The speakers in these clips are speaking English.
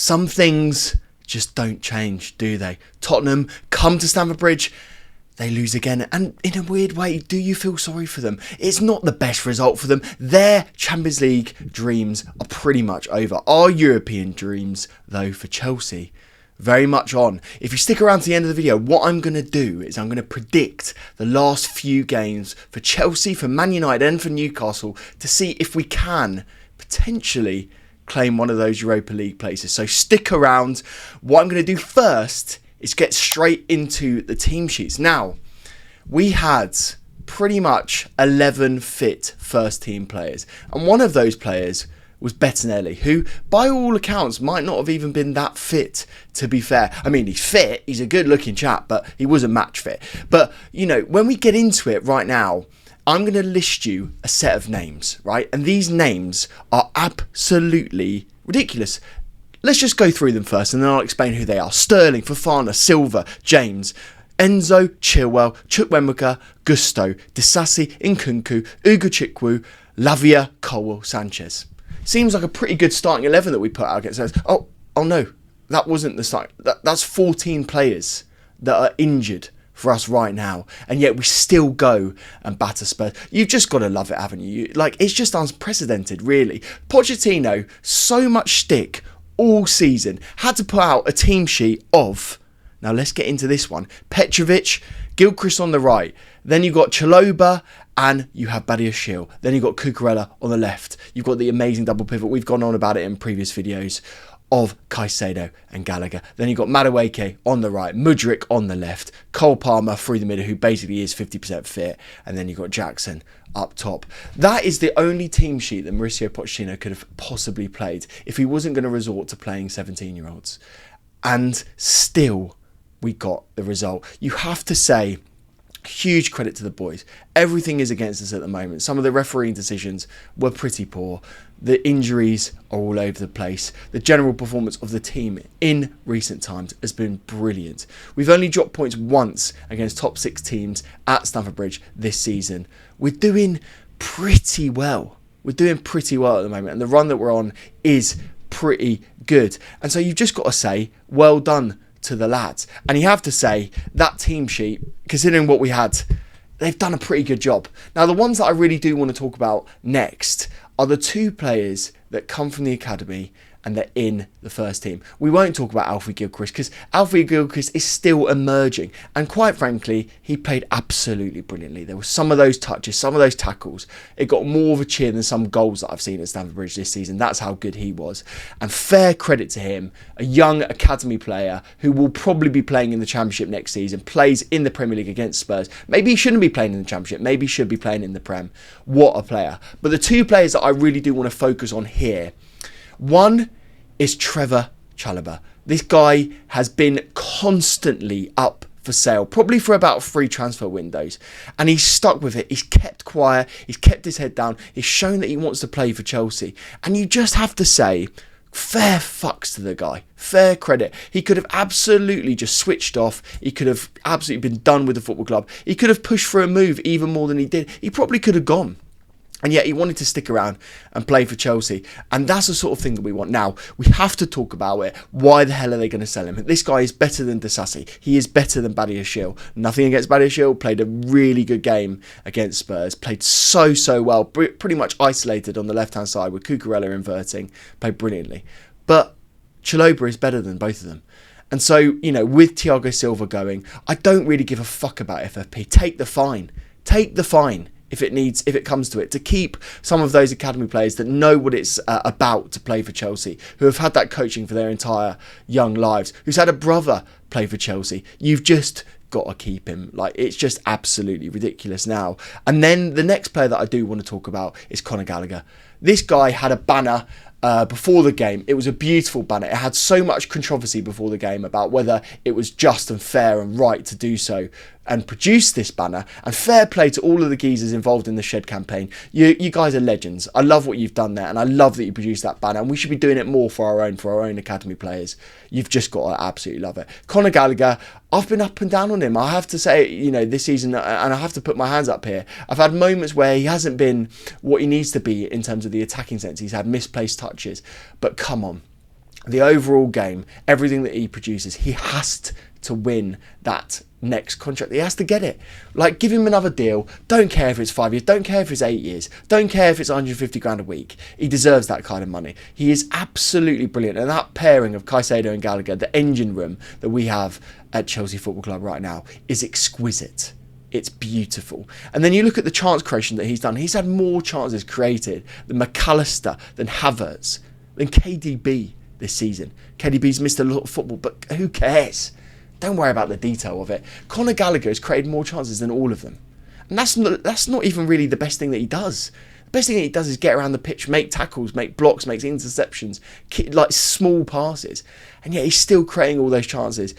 some things just don't change, do they? Tottenham come to Stamford Bridge, they lose again, and in a weird way, do you feel sorry for them? It's not the best result for them. Their Champions League dreams are pretty much over. Our European dreams, though, for Chelsea, very much on. If you stick around to the end of the video, what I'm going to do is I'm going to predict the last few games for Chelsea, for Man United and for Newcastle to see if we can potentially claim one of those Europa League places. So stick around. What I'm going to do first is get straight into the team sheets. Now, we had pretty much 11 fit first team players, and one of those players was Bettinelli, who by all accounts might not have even been that fit, to be fair. I mean, he's fit, he's a good looking chap, but he wasn't match fit. But, you know, when we get into it right now, I'm going to list you a set of names, right? And these names are absolutely ridiculous. Let's just go through them first and then I'll explain who they are. Sterling, Fofana, Silva, James, Enzo, Chilwell, Chukwuemeka, Gusto, Disasi, Nkunku, Ugo Chikwu, Lavia, Cole, Sanchez. Seems like a pretty good starting 11 that we put out against us. Oh no, that wasn't the start. That's 14 players that are injured for us right now, and yet we still go and batter Spurs. You've just got to love it, haven't you? Like, it's just unprecedented, really. Pochettino, so much shtick all season, had to put out a team sheet of, now let's get into this one, Petrovic, Gilchrist on the right, then you've got Chalobah, and you have Badiashile. Then you've got Karella on the left. You've got the amazing double pivot. We've gone on about it in previous videos of Caicedo and Gallagher. Then you've got Madueke on the right, Mudryk on the left, Cole Palmer through the middle, who basically is 50% fit, and then you've got Jackson up top. That is the only team sheet that Mauricio Pochettino could have possibly played if he wasn't going to resort to playing 17-year-olds. And still, we got the result. You have to say, huge credit to the boys. Everything is against us at the moment. Some of the refereeing decisions were pretty poor. The injuries are all over the place. The general performance of the team in recent times has been brilliant. We've only dropped points once against top 6 teams at Stamford Bridge this season. We're doing pretty well. We're doing pretty well at the moment, and the run that we're on is pretty good. And so you've just got to say, well done to the lads. And you have to say that team sheet, considering what we had, they've done a pretty good job. Now, the ones that I really do want to talk about next are the 2 players that come from the academy and they're in the first team. We won't talk about Alfie Gilchrist because Alfie Gilchrist is still emerging, and quite frankly, he played absolutely brilliantly. There were some of those touches, some of those tackles. It got more of a cheer than some goals that I've seen at Stamford Bridge this season. That's how good he was. And fair credit to him, a young academy player who will probably be playing in the Championship next season, plays in the Premier League against Spurs. Maybe he shouldn't be playing in the Championship. Maybe he should be playing in the Prem. What a player. But the 2 players that I really do want to focus on here, one is Trevor Chala. This guy has been constantly up for sale, probably for about 3 transfer windows, and he's stuck with it. He's kept quiet, he's kept his head down, he's shown that he wants to play for Chelsea, and you just have to say, fair fucks to the guy, fair credit. He could have absolutely just switched off. He could have absolutely been done with the football club. He could have pushed for a move even more than he did. He probably could have gone. And yet he wanted to stick around and play for Chelsea. And that's the sort of thing that we want. Now, we have to talk about it. Why the hell are they going to sell him? This guy is better than Disasi. He is better than Badiashile. Nothing against Badiashile. Played a really good game against Spurs. Played so well. Pretty much isolated on the left-hand side with Karella inverting. Played brilliantly. But Chalobah is better than both of them. And so, you know, with Thiago Silva going, I don't really give a fuck about FFP. Take the fine. Take the fine. If it comes to it, to keep some of those academy players that know what it's about to play for Chelsea, who have had that coaching for their entire young lives, who's had a brother play for Chelsea. You've just got to keep him. Like, it's just absolutely ridiculous now. And then the next player that I do want to talk about is Conor Gallagher. This guy had a banner before the game. It was a beautiful banner. It had so much controversy before the game about whether it was just and fair and right to do so and produce this banner. And fair play to all of the geezers involved in the Shed campaign. You guys are legends. I love what you've done there, and I love that you produced that banner, and we should be doing it more for our own academy players. You've just got to absolutely love it. Conor Gallagher, I've been up and down on him. I have to say, you know, this season, and I have to put my hands up here, I've had moments where he hasn't been what he needs to be in terms of the attacking sense. He's had misplaced touches, but come on. the overall game, everything that he produces, he has to win that next contract. He has to get it. Like, give him another deal. Don't care if it's 5 years. Don't care if it's 8 years. Don't care if it's 150 grand a week. He deserves that kind of money. He is absolutely brilliant. And that pairing of Caicedo and Gallagher, the engine room that we have at Chelsea Football Club right now, is exquisite. It's beautiful. And then you look at the chance creation that he's done. He's had more chances created than McAllister, than Havertz, than KDB this season. KDB's missed a lot of football, but who cares? Don't worry about the detail of it. Conor Gallagher has created more chances than all of them. And that's not even really the best thing that he does. The best thing that he does is get around the pitch, make tackles, make blocks, make interceptions, like small passes. And yet he's still creating all those chances.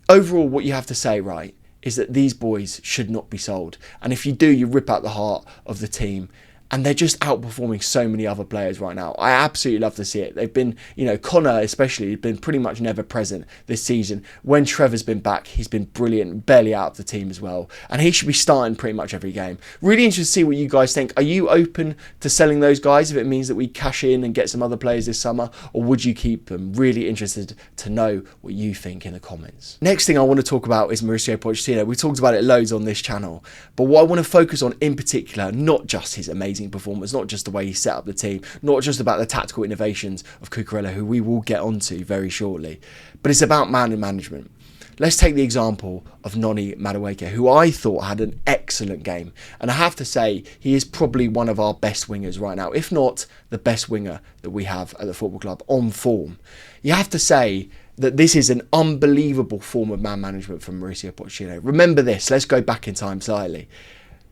Overall, what you have to say, right, is that these boys should not be sold. And if you do, you rip out the heart of the team. And they're just outperforming so many other players right now. I absolutely love to see it. They've been, Connor especially, been pretty much never present this season. When Trevor's been back, he's been brilliant, barely out of the team as well. And he should be starting pretty much every game. Really interested to see what you guys think. Are you open to selling those guys if it means that we cash in and get some other players this summer? Or would you keep them? Really interested to know what you think in the comments. Next thing I want to talk about is Mauricio Pochettino. We talked about it loads on this channel. But what I want to focus on in particular, not just his amazing performance, not just the way he set up the team, not just about the tactical innovations of Karella, who we will get onto very shortly, but it's about man and management. Let's take the example of Noni Madueke, who I thought had an excellent game. And I have to say, he is probably one of our best wingers right now, if not the best winger that we have at the football club on form. You have to say that this is an unbelievable form of man management from Mauricio Pochettino. Remember this, let's go back in time slightly.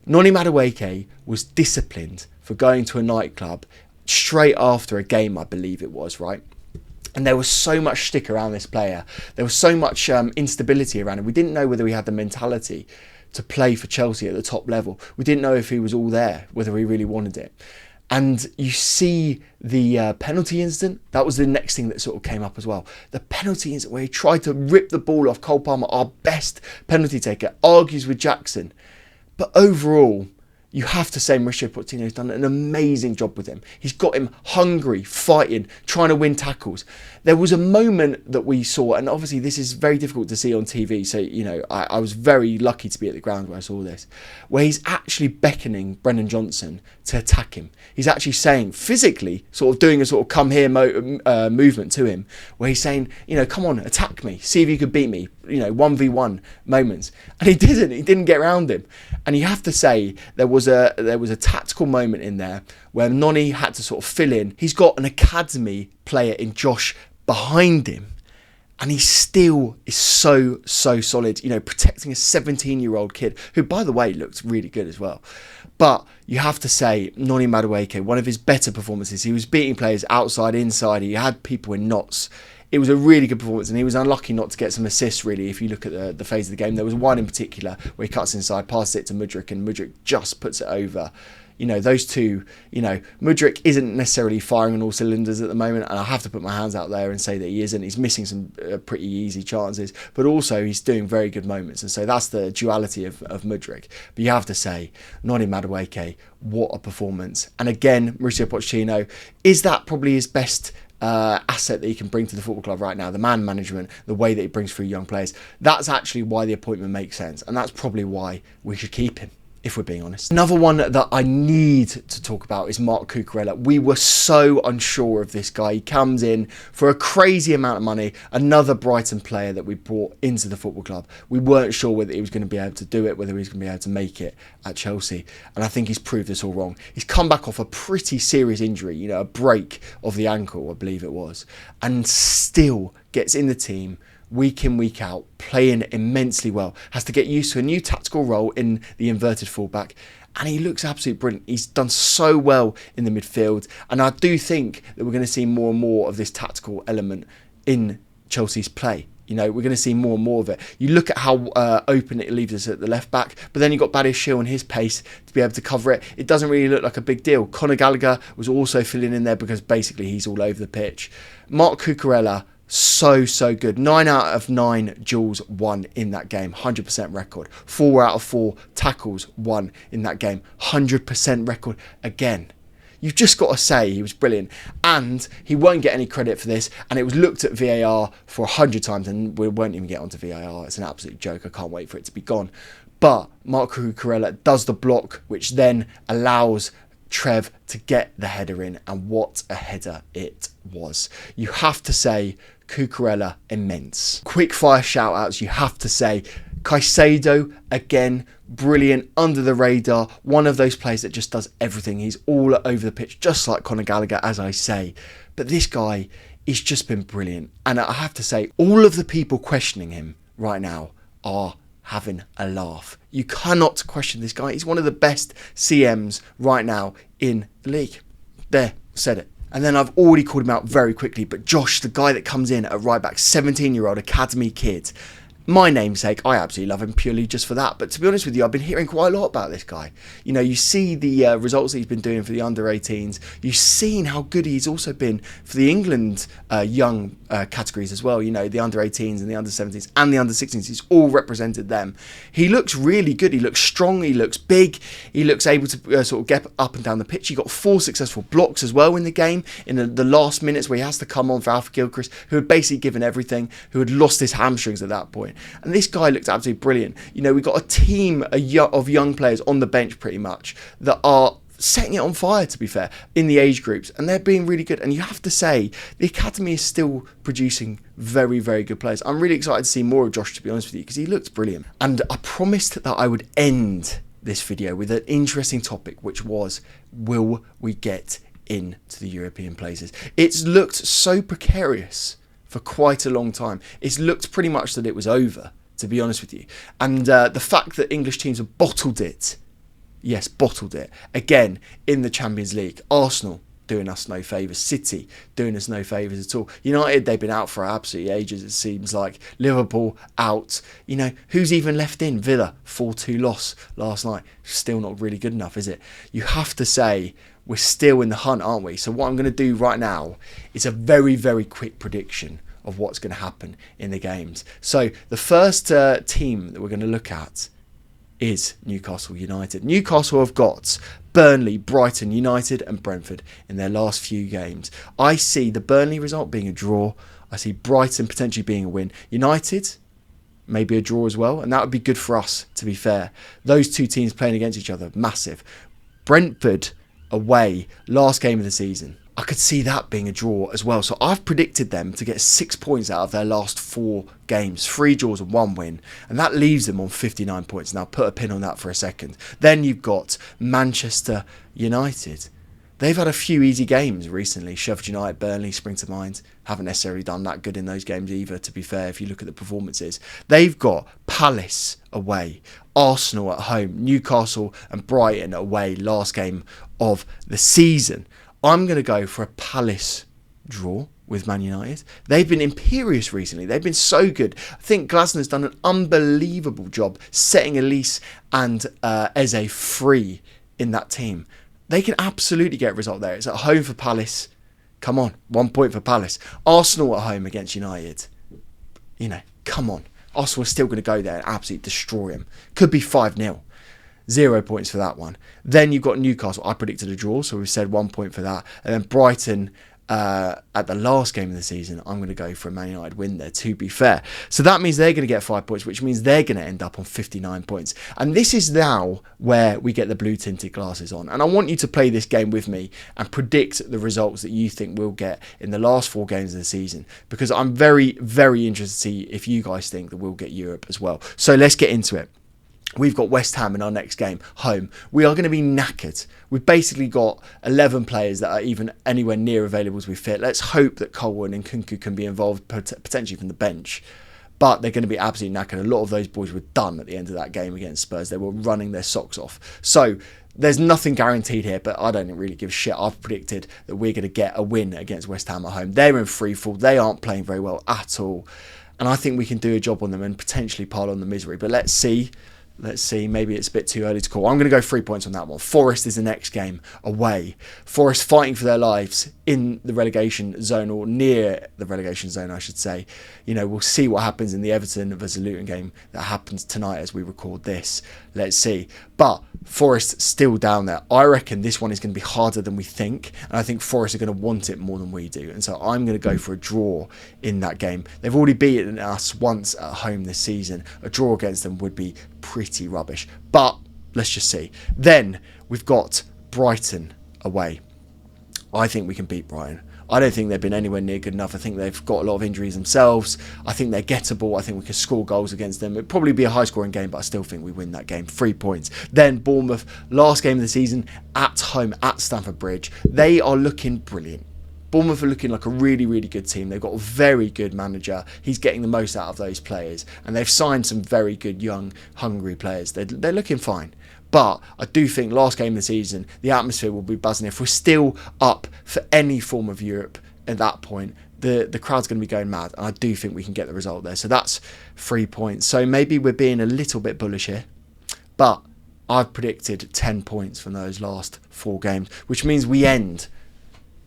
Noni Madueke was disciplined for going to a nightclub straight after a game, I believe it was, right? And there was so much stick around this player. There was so much instability around him. We didn't know whether he had the mentality to play for Chelsea at the top level. We didn't know if he was all there, whether he really wanted it. And you see the penalty incident. That was the next thing that sort of came up as well. The penalty incident where he tried to rip the ball off Cole Palmer, our best penalty taker, argues with Jackson. But overall, you have to say Mauricio Pochettino has done an amazing job with him. He's got him hungry, fighting, trying to win tackles. There was a moment that we saw, and obviously this is very difficult to see on TV, so, I was very lucky to be at the ground where I saw this, where he's actually beckoning Brennan Johnson to attack him. He's actually saying, physically, sort of doing a sort of come here movement to him, where he's saying, come on, attack me, see if you could beat me, 1v1 moments. And he didn't get around him. And you have to say, there was a tactical moment in there where Noni had to sort of fill in. He's got an academy player in Josh behind him, and he still is so solid, protecting a 17-year-old kid, who, by the way, looked really good as well. But you have to say, Noni Madueke, one of his better performances, he was beating players outside, inside, he had people in knots. It was a really good performance, and he was unlucky not to get some assists, really, if you look at the phase of the game. There was one in particular where he cuts inside, passes it to Mudryk, and Mudryk just puts it over. Those two, Mudryk isn't necessarily firing on all cylinders at the moment, and I have to put my hands out there and say that he isn't. He's missing some pretty easy chances, but also he's doing very good moments, and so that's the duality of Mudryk. But you have to say, Noni Madueke, what a performance. And again, Mauricio Pochettino, is that probably his best asset that he can bring to the football club right now, the man management, the way that he brings through young players? That's actually why the appointment makes sense, and that's probably why we should keep him, if we're being honest. Another one that I need to talk about is Marc Cucurella. We were so unsure of this guy. He comes in for a crazy amount of money, another Brighton player that we brought into the football club. We weren't sure whether he was going to be able to do it, whether he was going to be able to make it at Chelsea, and I think he's proved us all wrong. He's come back off a pretty serious injury, a break of the ankle, I believe it was, and still gets in the team week in, week out, playing immensely well. Has to get used to a new tactical role in the inverted fullback, and he looks absolutely brilliant. He's done so well in the midfield, and I do think that we're going to see more and more of this tactical element in Chelsea's play. We're going to see more and more of it. You look at how open it leaves us at the left back, but then you've got Badiashile and his pace to be able to cover it. It doesn't really look like a big deal. Conor Gallagher was also filling in there because basically he's all over the pitch. Marc Cucurella, so good. 9 out of 9 duels won in that game, 100% record. 4 out of 4 tackles won in that game, 100% record again. You've just got to say he was brilliant. And he won't get any credit for this. And it was looked at VAR for 100 times and we won't even get onto VAR. It's an absolute joke. I can't wait for it to be gone. But Marco Karella does the block, which then allows Trev to get the header in. And what a header it was. You have to say Cucurella immense. Quick fire shout outs. You have to say Caicedo, again, brilliant, under the radar, one of those players that just does everything. He's all over the pitch, just like Conor Gallagher, as I say. But this guy, he's just been brilliant. And I have to say, all of the people questioning him right now are having a laugh. You cannot question this guy. He's one of the best CMs right now in the league. There, said it. And then I've already called him out very quickly, but Josh, the guy that comes in at right back, 17-year-old academy kid, my namesake, I absolutely love him purely just for that. But to be honest with you, I've been hearing quite a lot about this guy. You know, you see the results that he's been doing for the under-18s. You've seen how good he's also been for the England young categories as well. You know, the under-18s and the under-17s and the under-16s. He's all represented them. He looks really good. He looks strong. He looks big. He looks able to sort of get up and down the pitch. He got 4 successful blocks as well in the game in the last minutes where he has to come on for Alpha Gilchrist, who had basically given everything, who had lost his hamstrings at that point. And this guy looked absolutely brilliant. You know, we've got a team of young players on the bench pretty much that are setting it on fire, to be fair, in the age groups. And they're being really good. And you have to say, the academy is still producing very, very good players. I'm really excited to see more of Josh, to be honest with you, because he looks brilliant. And I promised that I would end this video with an interesting topic, which was, will we get into the European places? It's looked so precarious for quite a long time. It's looked pretty much that it was over, to be honest with you. And the fact that English teams have bottled it, yes, bottled it, again, in the Champions League. Arsenal doing us no favours. City doing us no favours at all. United, they've been out for absolutely ages, it seems like. Liverpool, out. You know, who's even left in? Villa, 4-2 loss last night. Still not really good enough, is it? You have to say, we're still in the hunt, aren't we? So what I'm going to do right now is a very, very quick prediction of what's going to happen in the games. So the first team that we're going to look at is Newcastle United. Newcastle have got Burnley, Brighton, United and Brentford in their last few games. I see the Burnley result being a draw. I see Brighton potentially being a win. United, maybe a draw as well. And that would be good for us, to be fair. Those two teams playing against each other, massive. Brentford away, last game of the season. I could see that being a draw as well. So I've predicted them to get 6 points out of their last 4 games. 3 draws and 1 win. And that leaves them on 59 points. Now put a pin on that for a second. Then you've got Manchester United. They've had a few easy games recently. Sheffield United, Burnley spring to mind. Haven't necessarily done that good in those games either, to be fair, if you look at the performances. They've got Palace away, Arsenal at home, Newcastle and Brighton away, last game of the season. I'm going to go for a Palace draw with Man United. They've been imperious recently. They've been so good. I think Glasner's done an unbelievable job setting Elise and Eze free in that team. They can absolutely get a result there. It's at home for Palace. Come on, 1 point for Palace. Arsenal at home against United. You know, come on. Arsenal are still going to go there and absolutely destroy them. Could be 5-0. 0 points for that one. Then you've got Newcastle. I predicted a draw, so we've said 1 point for that. And then Brighton at the last game of the season, I'm going to go for a Man United win there, to be fair. So that means they're going to get 5 points, which means they're going to end up on 59 points. And this is now where we get the blue tinted glasses on. And I want you to play this game with me and predict the results that you think we'll get in the last 4 games of the season. Because I'm very, very interested to see if you guys think that we'll get Europe as well. So let's get into it. We've got West Ham in our next game, home. We are going to be knackered. We've basically got 11 players that are even anywhere near available to be fit. Let's hope that Colwyn and Kunku can be involved, potentially from the bench. But they're going to be absolutely knackered. A lot of those boys were done at the end of that game against Spurs. They were running their socks off. So there's nothing guaranteed here, but I don't really give a shit. I've predicted that we're going to get a win against West Ham at home. They're in free fall. They aren't playing very well at all. And I think we can do a job on them and potentially pile on the misery. But let's see. Let's see, maybe it's a bit too early to call. I'm going to go 3 points on that one. Forest is the next game away. Forest fighting for their lives in the relegation zone, or near the relegation zone, I should say. You know, we'll see what happens in the Everton versus Luton game that happens tonight as we record this. Let's see. But Forest still down there. I reckon this one is going to be harder than we think, and I think Forest are going to want it more than we do. And so I'm going to go for a draw in that game. They've already beaten us once at home this season. A draw against them would be pretty rubbish, but let's just see. Then we've got Brighton away. I think we can beat Brighton. I don't think they've been anywhere near good enough. I think they've got a lot of injuries themselves. I think they're gettable. I think we can score goals against them. It'd probably be a high scoring game, but I still think we win that game. 3 points. Then Bournemouth, last game of the season at home at Stamford Bridge. They are looking brilliant. Bournemouth are looking like a really, really good team. They've got a very good manager. He's getting the most out of those players. And they've signed some very good, young, hungry players. They're looking fine. But I do think last game of the season, the atmosphere will be buzzing. If we're still up for any form of Europe at that point, the crowd's going to be going mad. And I do think we can get the result there. So that's 3 points. So maybe we're being a little bit bullish here. But I've predicted 10 points from those last 4 games, which means we end.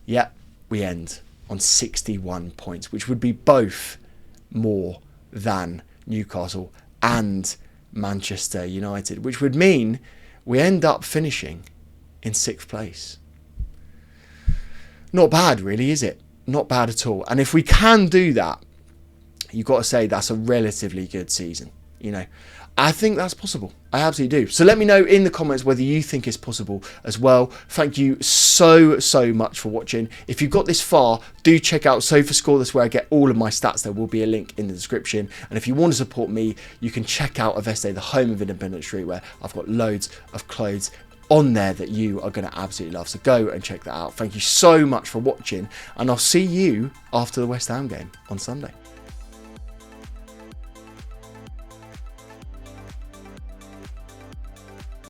Yeah. We end on 61 points, which would be both more than Newcastle and Manchester United, which would mean we end up finishing in 6th place. Not bad, really, is it? Not bad at all. And if we can do that, you've got to say that's a relatively good season. You know, I think that's possible. I absolutely do. So let me know in the comments whether you think it's possible as well. Thank you so much for watching. If you've got this far, do check out SofaScore. That's where I get all of my stats. There will be a link in the description. And if you want to support me, you can check out Aveste, the home of independent streetwear. I've got loads of clothes on there that you are going to absolutely love. So go and check that out. Thank you so much for watching. And I'll see you after the West Ham game on Sunday.